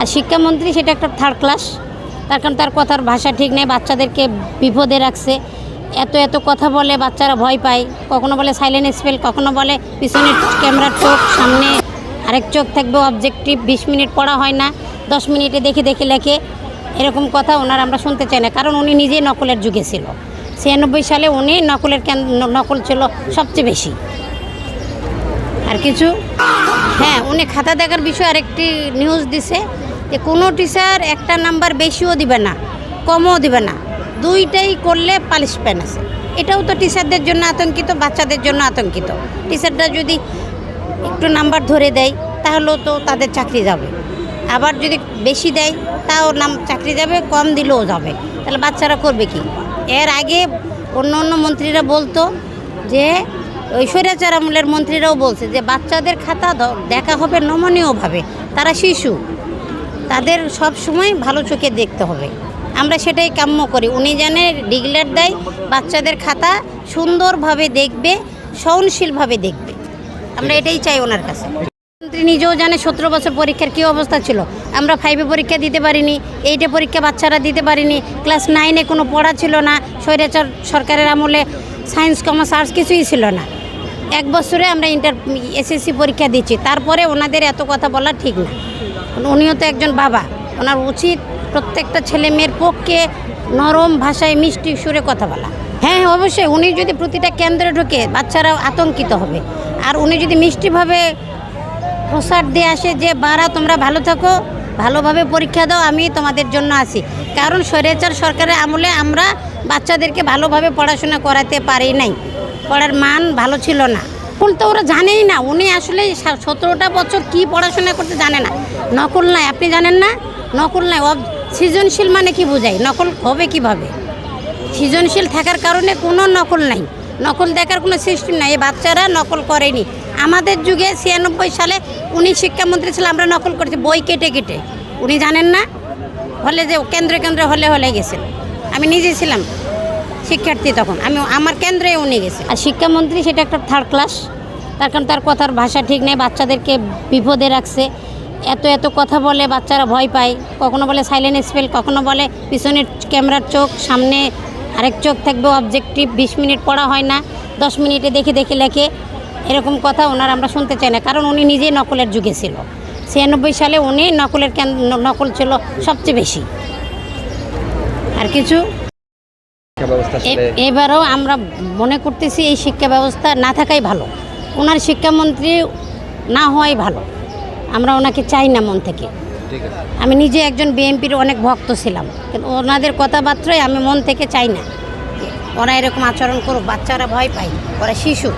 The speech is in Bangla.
আর শিক্ষামন্ত্রী সেটা একটা থার্ড ক্লাস, তার কারণ তার কথার ভাষা ঠিক নেই, বাচ্চাদেরকে বিপদে রাখছে। এত এত কথা বলে, বাচ্চারা ভয় পায়। কখনো বলে সাইলেন্ট স্পেল, কখনো বলে পিছনের ক্যামেরার চোখ, সামনে আরেক চোখ থাকবে অবজেক্টিভ, 20 মিনিট পড়া হয় না, 10 মিনিটে দেখে দেখে লেখে। এরকম কথা ওনার আমরা শুনতে চাই না, কারণ উনি নিজেই নকলের যুগে ছিল। 96 সালে উনি নকল ছিল সবচেয়ে বেশি। আর কিছু হ্যাঁ, উনি খাতা দেখার বিষয়ে আরেকটি নিউজ দিছে যে কোনো টিচার একটা নাম্বার বেশিও দিবে না, কমও দিবে না, দুইটাই করলে পানিশমেন্ট আছে। এটাও তো টিচারদের জন্য আতঙ্কিত, বাচ্চাদের জন্য আতঙ্কিত। টিচাররা যদি একটু নাম্বার ধরে দেয় তাহলেও তো তাদের চাকরি যাবে, আবার যদি বেশি দেয় তাও চাকরি যাবে, কম দিলেও যাবে। তাহলে বাচ্চারা করবে কি? এর আগে অন্য অন্য মন্ত্রীরা বলতো যে, ওই স্বৈরাচার আমলের মন্ত্রীরাও বলছে যে বাচ্চাদের খাতা দেখা হবে নমনীয়ভাবে, তারা শিশু, তাদের সব সময় ভালো চোখে দেখতে হবে। আমরা সেটাই কাম্য করি। উনি জানে ডিক্লেয়ার দেয় বাচ্চাদের খাতা সুন্দরভাবে দেখবে, সহনশীলভাবে দেখবে। আমরা এটাই চাই ওনার কাছে। মন্ত্রী নিজেও জানে 17 বছর পরীক্ষার কী অবস্থা ছিল। আমরা 5-এ পরীক্ষা দিতে পারিনি, 8-এ পরীক্ষা বাচ্চারা দিতে পারিনি, ক্লাস 9-এ কোনো পড়া ছিল না। স্বৈরাচার সরকারের আমলে সায়েন্স, কমার্স, আর্টস কিছুই ছিল না। 1 বছরে আমরা SSC পরীক্ষা দিচ্ছি, তারপরে ওনাদের এত কথা বলা ঠিক না। উনিও তো একজন বাবা, ওনার উচিত প্রত্যেকটা ছেলে মেয়ের পক্ষে নরম ভাষায় মিষ্টি সুরে কথা বলা। হ্যাঁ, অবশ্যই উনি যদি প্রতিটা কেন্দ্রে ঢুকে বাচ্চারাও আতঙ্কিত হবে। আর উনি যদি মিষ্টিভাবে প্রসার দিয়ে আসে যে বারা তোমরা ভালো থাকো, ভালোভাবে পরীক্ষা দাও, আমি তোমাদের জন্য আছি। কারণ স্বৈরাচার সরকারের আমলে আমরা বাচ্চাদেরকে ভালোভাবে পড়াশোনা করাতে পারি নাই, পড়ার মান ভালো ছিল না। তো ওরা জানেই না, উনি আসলে 17টা বছর কি পড়াশোনা করতে জানে না। নকল নাই, আপনি জানেন না? নকল নাই। সৃজনশীল মানে কি বোঝায়? নকল হবে কিভাবে? সৃজনশীল থাকার কারণে কোনো নকল নাই, নকল দেখার কোনো সিস্টেম নাই। এই বাচ্চারা নকল করেনি। আমাদের যুগে 96 সালে উনি শিক্ষামন্ত্রী ছিল, আমরা নকল করেছি বই কেটে কেটে। উনি জানেন না? হলে যে কেন্দ্রে কেন্দ্রে হলে গেছেন। আমি নিজে ছিলাম শিক্ষার্থী তখন, আমার কেন্দ্রে উনি গেছে। আর শিক্ষামন্ত্রী সেটা একটা থার্ড ক্লাস, তার কারণ তার কথার ভাষা ঠিক নেই, বাচ্চাদেরকে বিপদে রাখছে। এত এত কথা বলে, বাচ্চারা ভয় পায়। কখনো বলে সাইলেন্ট স্পেল, কখনো বলে পিছনের ক্যামেরার চোখ, সামনে আরেক চোখ থাকবে অবজেক্টিভ, 20 মিনিট পড়া হয় না, 10 মিনিটে দেখে দেখে লেখে। এরকম কথা ওনার আমরা শুনতে চাই না, কারণ উনি নিজেই নকলের যুগে ছিল। 96 সালে উনি নকল ছিল সবচেয়ে বেশি। আর কিছু এবারও আমরা মনে করতেছি এই শিক্ষা ব্যবস্থা না থাকাই ভালো, ওনার শিক্ষামন্ত্রী না হওয়াই ভালো। আমরা ওনাকে চাই না মন থেকে। আমি নিজে একজন বিএনপির অনেক ভক্ত ছিলাম, কিন্তু ওনাদের কথাবার্তায় আমি মন থেকে চাই না ওরা এরকম আচরণ করুক। বাচ্চারা ভয় পায়, ওরা শিশু।